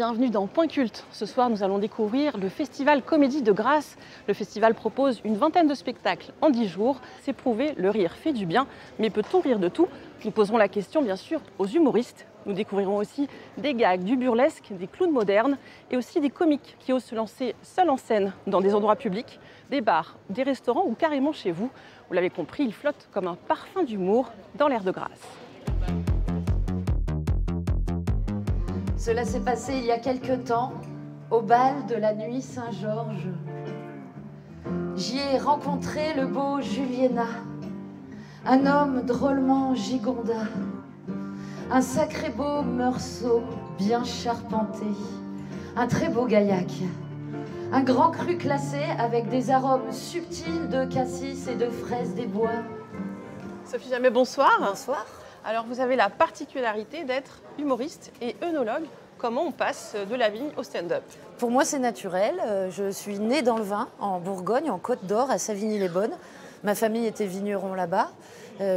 bienvenue dans Point Culte. Ce soir, nous allons découvrir le Festival Comédie de Grasse. Le festival propose une vingtaine de spectacles en 10 jours. C'est prouvé, le rire fait du bien, mais peut-on rire de tout? Nous poserons la question, bien sûr, aux humoristes. Nous découvrirons aussi des gags, du burlesque, des clowns modernes et aussi des comiques qui osent se lancer seuls en scène dans des endroits publics, des bars, des restaurants ou carrément chez vous. Vous l'avez compris, ils flottent comme un parfum d'humour dans l'air de Grasse. Cela s'est passé il y a quelque temps, au bal de la nuit Saint-Georges. J'y ai rencontré le beau Juliena, un homme drôlement gigonda, un sacré beau meursault bien charpenté, un très beau gaillac, un grand cru classé avec des arômes subtils de cassis et de fraises des bois. Sophie Jamais, bonsoir. Bonsoir. Alors vous avez la particularité d'être humoriste et œnologue. Comment on passe de la vigne au stand-up? Pour moi c'est naturel, je suis née dans le vin, en Bourgogne, en Côte d'Or, à Savigny-les-Bonnes. Ma famille était vigneron là-bas.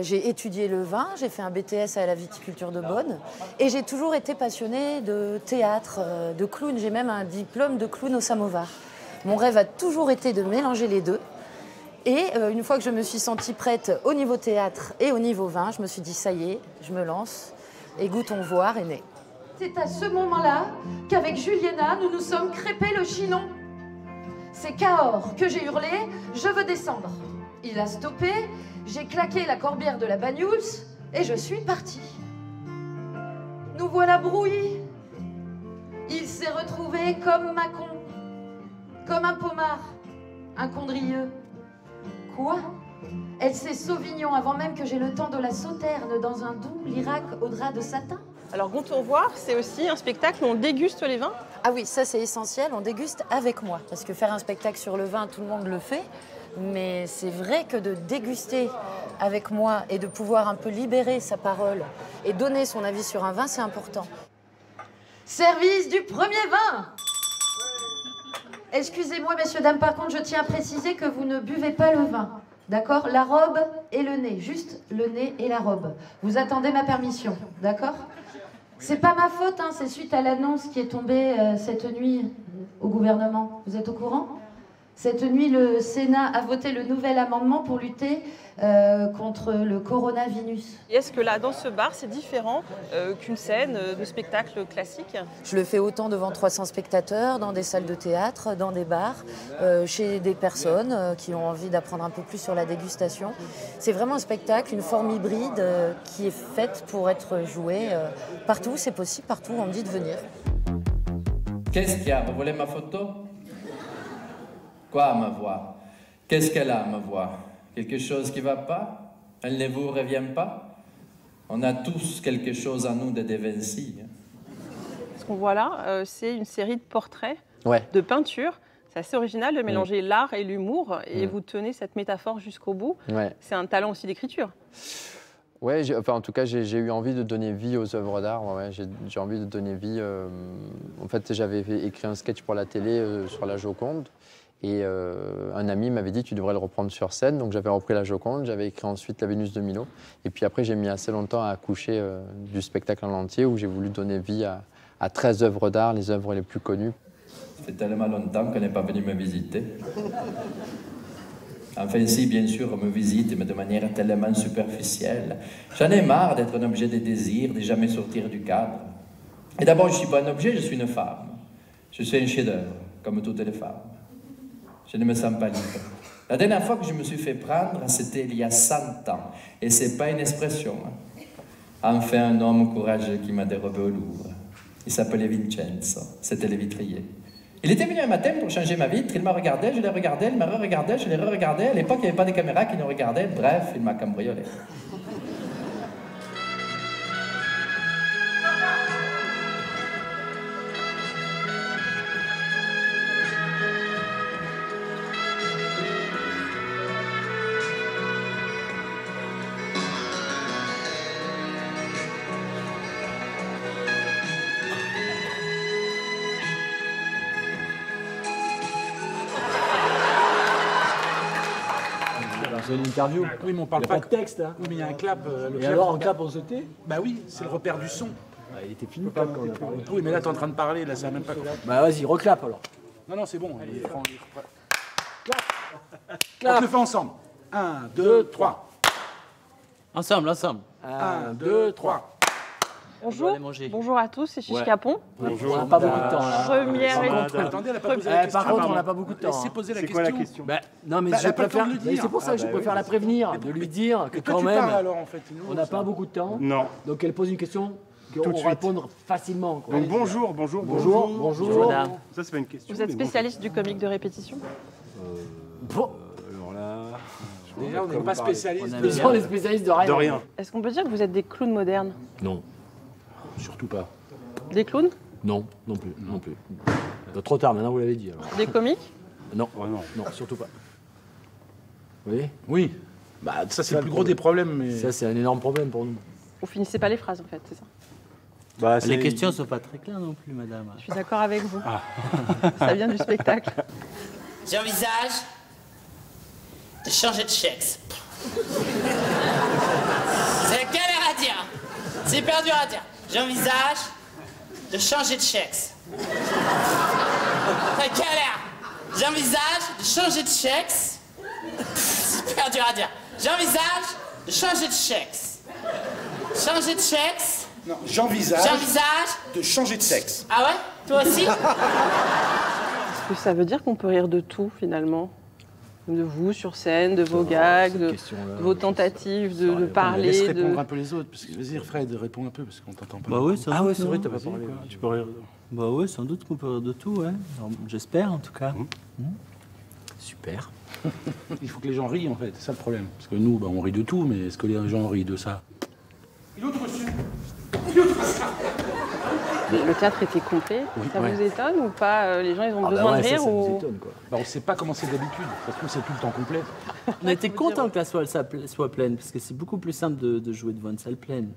J'ai étudié le vin, j'ai fait un BTS à la viticulture de Bonn et j'ai toujours été passionnée de théâtre, de clown. J'ai même un diplôme de clown au samovar. Mon rêve a toujours été de mélanger les deux. Et une fois que je me suis sentie prête au niveau théâtre et au niveau vin, je me suis dit ça y est, je me lance et Goûtons voir est né. C'est à ce moment-là qu'avec Juliena, nous nous sommes crêpés le chinon. C'est Cahors que j'ai hurlé « Je veux descendre ». Il a stoppé, j'ai claqué la corbière de la Banyuls et je suis partie. Nous voilà brouillis. Il s'est retrouvé comme Macon, comme un pommard, un condrieux. Quoi? Elle s'est Sauvignon avant même que j'aie le temps de la sauterne dans un doux lyrac au drap de satin. Alors Goûtons voir, c'est aussi un spectacle où on déguste les vins. Ah oui, ça c'est essentiel, on déguste avec moi. Parce que faire un spectacle sur le vin, tout le monde le fait. Mais c'est vrai que de déguster avec moi et de pouvoir un peu libérer sa parole et donner son avis sur un vin, c'est important. Service du premier vin! Excusez-moi, messieurs, dames, par contre, je tiens à préciser que vous ne buvez pas le vin. D'accord? La robe et le nez. Juste le nez et la robe. Vous attendez ma permission. D'accord? C'est pas ma faute, hein, c'est suite à l'annonce qui est tombée cette nuit au gouvernement. Vous êtes au courant? Cette nuit, le Sénat a voté le nouvel amendement pour lutter contre le coronavirus. Et est-ce que là, dans ce bar, c'est différent qu'une scène de spectacle classique? Je le fais autant devant 300 spectateurs, dans des salles de théâtre, dans des bars, chez des personnes qui ont envie d'apprendre un peu plus sur la dégustation. C'est vraiment un spectacle, une forme hybride qui est faite pour être jouée partout. C'est possible, partout, on me dit de venir. Qu'est-ce qu'il y a? Vous voulez ma photo? Quoi, ma voix? Qu'est-ce qu'elle a, ma voix? Quelque chose qui ne va pas? Elle ne vous revient pas? On a tous quelque chose en nous de De Vinci. Ce qu'on voit là, c'est une série de portraits, Ouais. de peintures. C'est assez original de mélanger l'art et l'humour et vous tenez cette métaphore jusqu'au bout. Ouais. C'est un talent aussi d'écriture. Ouais, en tout cas, j'ai eu envie de donner vie aux œuvres d'art. Ouais, j'ai envie de donner vie. En fait, j'avais écrit un sketch pour la télé sur la Joconde. Et un ami m'avait dit tu devrais le reprendre sur scène, donc j'avais repris la Joconde, j'avais écrit ensuite la Vénus de Milo. Et puis après j'ai mis assez longtemps à accoucher du spectacle en entier où j'ai voulu donner vie à 13 œuvres d'art, les œuvres les plus connues. Ça fait tellement longtemps qu'on n'est pas venu me visiter. Enfin si, bien sûr, on me visite, mais de manière tellement superficielle. J'en ai marre d'être un objet de désir, de jamais sortir du cadre. Et d'abord, je ne suis pas un objet, je suis une femme. Je suis un chef-d'œuvre, comme toutes les femmes. Je ne me sens pas libre. La dernière fois que je me suis fait prendre, c'était il y a 100 ans. Et ce n'est pas une expression. Enfin, un homme courageux qui m'a dérobé au Louvre. Il s'appelait Vincenzo. C'était le vitrier. Il était venu un matin pour changer ma vitre. Il m'a regardé, je l'ai regardé, il m'a re-regardé, je l'ai re-regardé. À l'époque, il n'y avait pas de caméra qui nous regardait. Bref, il m'a cambriolé. C'est une interview. Oui, mais on parle Il n'y pas a pas de texte. Hein. Oui, mais il y a un clap. Le Et clap, alors, en clap, on sautait? Bah oui, c'est le repère du son. Il était fini quand on a parlé. Oui, mais là, t'es en train de parler, là, ça n'a même pas commencé. Bah vas-y, reclape alors. Non, c'est bon. Clap. On le fait ensemble. 1, 2, 3. Ensemble. 1, 2, 3. Bonjour. aller manger. Bonjour à tous, c'est Chiche Capon. On n'a pas beaucoup de temps là. Première Attendez, elle n'a pas posé la question. Par contre, on n'a pas beaucoup de temps. Laissez hein. poser la C'est question. quoi la question? Bah, non mais Bah, je elle a pas le temps préfère. de le Mais dire. c'est pour ça que je préfère la prévenir, de lui dire que Toi, quand tu même, parles alors, en fait. Nous, on n'a pas beaucoup de temps. Non. Donc elle pose une question Tout qu'on de va suite. répondre facilement. quoi. Donc bonjour. Bonjour. madame. Ça, c'est pas une question. Vous êtes mais bon. spécialiste du comique de répétition? Bon, Alors là, Déjà, on n'est pas spécialiste. On a ils sont les spécialistes de rien. de rien. Est-ce qu'on peut dire que vous êtes des clowns modernes? Non, Surtout pas. Des clowns? non plus. Trop tard, maintenant vous l'avez dit. Alors. Des comiques? Non, Oh non. non, surtout pas. Oui, Oui. Bah, ça, c'est le plus gros des problèmes. Mais... ça c'est un énorme problème pour nous. Vous finissez pas les phrases en fait, c'est ça? Bah, Les questions sont pas très claires non plus, madame. Je suis d'accord avec vous. Ça vient du spectacle. J'envisage de changer de sexe. C'est galère à dire. C'est hyper dur à dire. J'envisage de changer de sexe. C'est galère. J'envisage de changer de sexe. C'est hyper dur à dire. J'envisage de changer de sexe. Changer de sexe. Non, j'envisage J'envisage. de changer de sexe. Ah ouais? Toi aussi? Est-ce que ça veut dire qu'on peut rire de tout finalement? De vous sur scène, de vos gags, de vos tentatives de Laisse parler, répondre un de... peu les autres. Parce que, vas-y, Fred, réponds un peu, parce qu'on t'entend pas. Bah oui, sans doute, c'est vrai, non t'as pas parlé. Tu peux rire. Bah oui, sans doute qu'on peut rire de tout, ouais. Alors, j'espère en tout cas. Super. Il faut que les gens rient, en fait. C'est ça le problème. Parce que nous, bah, on rit de tout, mais est-ce que les gens rient de ça? Le théâtre était complet. Ça vous étonne ou pas? Les gens, ils ont besoin de rire ça nous ou... étonne quoi. Bah, on sait pas comment c'est d'habitude. Ça se trouve, c'est tout le temps complet. On a été content que la salle soit pleine, parce que c'est beaucoup plus simple de jouer devant une salle pleine.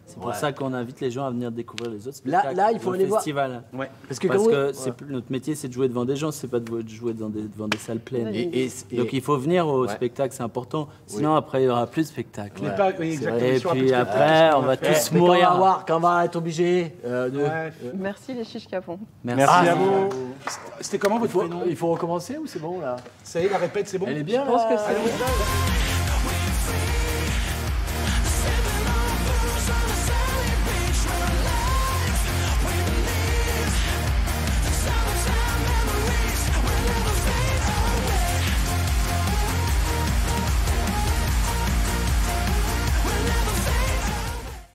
C'est pour ça qu'on invite les gens à venir découvrir les autres spectacles. Là, il faut au aller voir. festival. Ouais. Parce que, Parce comme que vous- notre métier, c'est de jouer devant des gens, c'est pas de jouer devant des salles pleines. Et- Donc il faut venir au spectacle, c'est important. Sinon, après, il n'y aura plus de spectacle. Mais pas, oui, exactement. Et Sur un puis petit après, on va Eh, tous mais mourir. quand on va être obligé de. Ouais. Merci les Chiches Capon. Merci. Merci à vous. C'était comment votre prénom? Il faut recommencer ou c'est bon là? Ça y est, la répète, c'est bon? Elle est bien Je pense là que c'est...